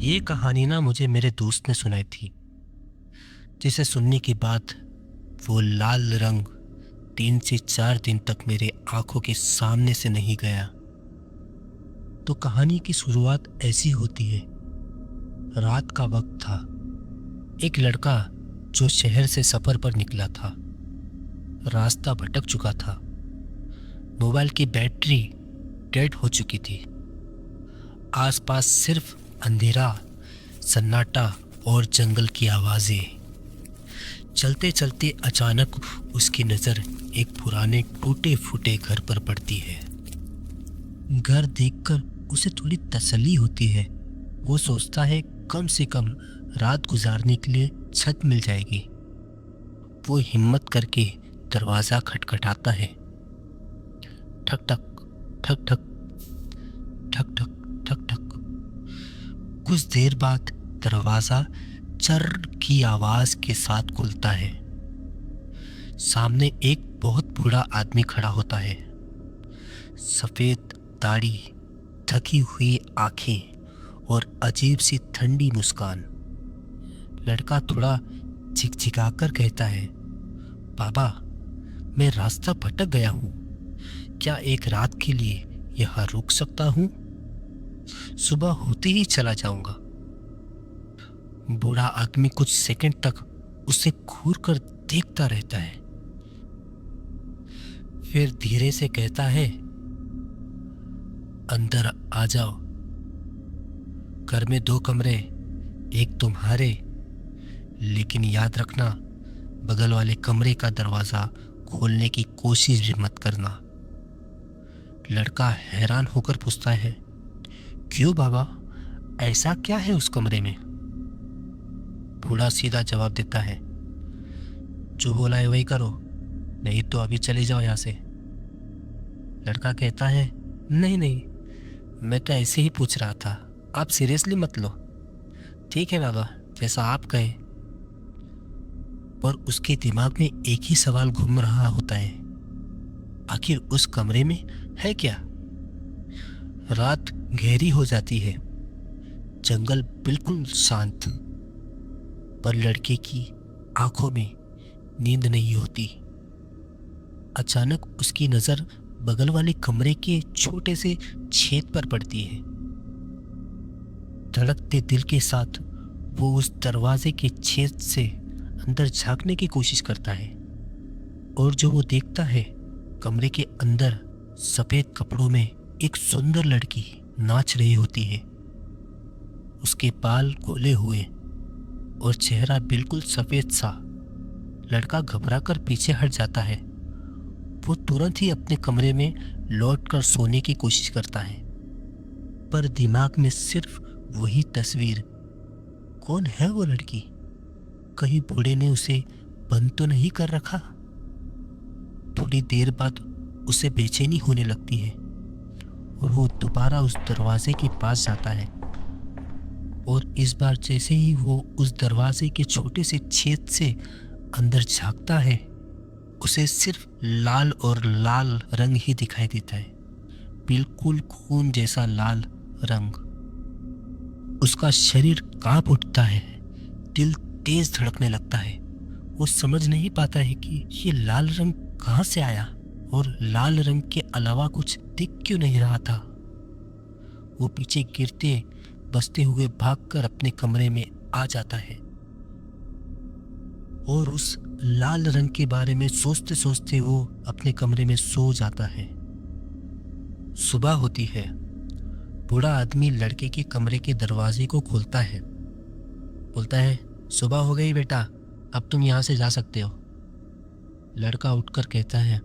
ये कहानी ना मुझे मेरे दोस्त ने सुनाई थी, जिसे सुनने के बाद वो लाल रंग 3 से 4 दिन तक मेरे आंखों के सामने से नहीं गया। तो कहानी की शुरुआत ऐसी होती है। रात का वक्त था। एक लड़का जो शहर से सफर पर निकला था, रास्ता भटक चुका था। मोबाइल की बैटरी डेड हो चुकी थी। आसपास सिर्फ अंधेरा, सन्नाटा और जंगल की आवाजें। चलते चलते अचानक उसकी नजर एक पुराने टूटे फूटे घर पर पड़ती है। घर देखकर उसे थोड़ी तसल्ली होती है। वो सोचता है कम से कम रात गुजारने के लिए छत मिल जाएगी। वो हिम्मत करके दरवाजा खटखटाता है। ठक ठक ठक ठक ठक ठक ठक ठक। कुछ देर बाद दरवाजा चर की आवाज के साथ खुलता है। सामने एक बहुत बूढ़ा आदमी खड़ा होता है। सफेद दाढ़ी, थकी हुई आंखें और अजीब सी ठंडी मुस्कान। लड़का थोड़ा झिकझिकाकर कहता है, बाबा, मैं रास्ता भटक गया हूँ। क्या एक रात के लिए यहाँ रुक सकता हूँ? सुबह होते ही चला जाऊंगा। बूढ़ा आदमी कुछ सेकंड तक उसे घूर कर देखता रहता है, फिर धीरे से कहता है, अंदर आ जाओ। घर में 2 कमरे, एक तुम्हारे, लेकिन याद रखना बगल वाले कमरे का दरवाजा खोलने की कोशिश भी मत करना। लड़का हैरान होकर पूछता है, क्यों बाबा, ऐसा क्या है उस कमरे में? बूढ़ा सीधा जवाब देता है, जो बोला है वही करो, नहीं तो अभी चले जाओ यहाँ से। लड़का कहता है, नहीं नहीं, मैं तो ऐसे ही पूछ रहा था, आप सीरियसली मत लो। ठीक है बाबा, जैसा आप कहे। पर उसके दिमाग में एक ही सवाल घूम रहा होता है, आखिर उस कमरे में है क्या? रात गहरी हो जाती है। जंगल बिल्कुल शांत, पर लड़के की आंखों में नींद नहीं होती। अचानक उसकी नजर बगल वाले कमरे के छोटे से छेद पर पड़ती है। धड़कते दिल के साथ वो उस दरवाजे के छेद से अंदर झांकने की कोशिश करता है, और जो वो देखता है, कमरे के अंदर सफेद कपड़ों में एक सुंदर लड़की नाच रही होती है। उसके बाल गोले हुए और चेहरा बिल्कुल सफेद सा। लड़का घबराकर पीछे हट जाता है। वो तुरंत ही अपने कमरे में लौटकर सोने की कोशिश करता है, पर दिमाग में सिर्फ वही तस्वीर। कौन है वो लड़की? कहीं बूढ़े ने उसे बंद तो नहीं कर रखा? थोड़ी देर बाद उसे बेचैनी होने लगती है और वो दोबारा उस दरवाजे के पास जाता है। और इस बार जैसे ही वो उस दरवाजे के छोटे से छेद से अंदर झांकता है, उसे सिर्फ लाल और लाल रंग ही दिखाई देता है, बिल्कुल खून जैसा लाल रंग। उसका शरीर कांप उठता है, दिल तेज धड़कने लगता है। वो समझ नहीं पाता है कि ये लाल रंग कहाँ से आया, और लाल रंग के अलावा कुछ दिख क्यों नहीं रहा था। वो पीछे गिरते बसते हुए भागकर अपने कमरे में आ जाता है और उस लाल रंग के बारे में सोचते सोचते वो अपने कमरे में सो जाता है। सुबह होती है। बूढ़ा आदमी लड़के के कमरे के दरवाजे को खोलता है, बोलता है, सुबह हो गई बेटा, अब तुम यहाँ से जा सकते हो। लड़का उठकर कहता है,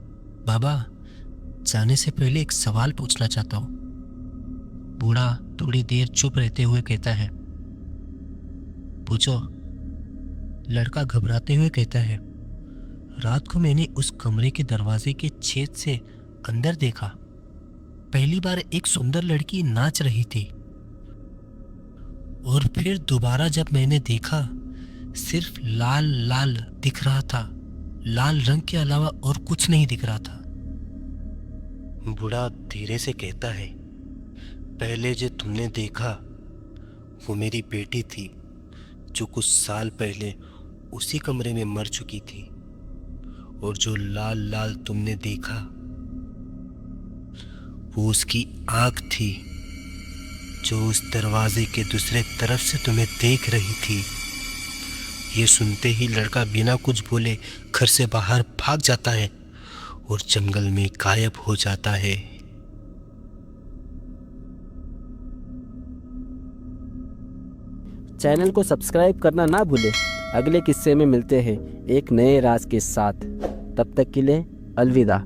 बाबा, जाने से पहले एक सवाल पूछना चाहता हूँ। बूढ़ा थोड़ी देर चुप रहते हुए कहता है, पूछो। लड़का घबराते हुए कहता है, रात को मैंने उस कमरे के दरवाजे के छेद से अंदर देखा। पहली बार एक सुंदर लड़की नाच रही थी, और फिर दोबारा जब मैंने देखा, सिर्फ लाल लाल दिख रहा था। लाल रंग के अलावा और कुछ नहीं दिख रहा था। बूढ़ा धीरे से कहता है, पहले जो तुमने देखा वो मेरी बेटी थी जो कुछ साल पहले उसी कमरे में मर चुकी थी। और जो लाल लाल तुमने देखा वो उसकी आंख थी जो उस दरवाजे के दूसरे तरफ से तुम्हें देख रही थी। ये सुनते ही लड़का बिना कुछ बोले घर से बाहर भाग जाता है और जंगल में गायब हो जाता है। चैनल को सब्सक्राइब करना ना भूलें। अगले किस्से में मिलते हैं एक नए राज के साथ। तब तक के लिए अलविदा।